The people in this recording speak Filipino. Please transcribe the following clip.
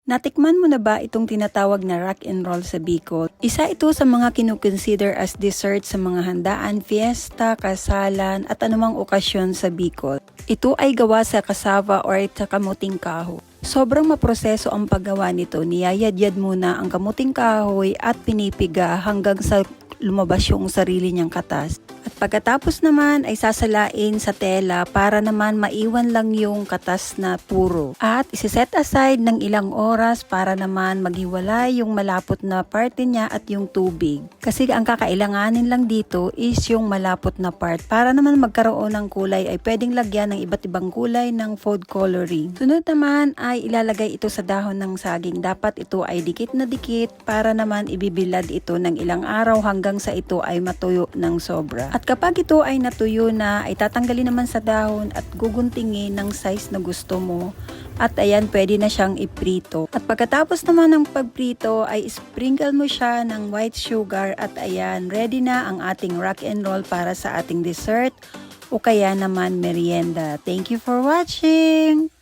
Natikman mo na ba itong tinatawag na rock and roll sa Bicol? Isa ito sa mga kinukonsider as dessert sa mga handaan, fiesta, kasalan at anumang okasyon sa Bicol. Ito ay gawa sa cassava or sa kamuting kahoy. Sobrang maproseso ang paggawa nito. Niyayadyad muna ang kamuting kahoy at pinipiga hanggang sa lumabas yung sarili niyang katas. At pagkatapos naman ay sasalain sa tela para naman maiwan lang yung katas na puro. At isiset aside ng ilang oras para naman maghiwalay yung malapot na parte niya at yung tubig. Kasi ang kakailanganin lang dito is yung malapot na part. Para naman magkaroon ng kulay ay pwedeng lagyan ng iba't ibang kulay ng food coloring. Sunod naman ay ilalagay ito sa dahon ng saging. Dapat ito ay dikit na dikit para naman ibibilad ito ng ilang araw hanggang sa ito ay matuyo ng sobra. At kapag ito ay natuyo na, ay tatanggalin naman sa dahon at guguntingin ng size na gusto mo. At ayan, pwede na siyang iprito. At pagkatapos naman ng pagprito, ay sprinkle mo siya ng white sugar. At ayan, ready na ang ating rock and roll para sa ating dessert o kaya naman merienda. Thank you for watching!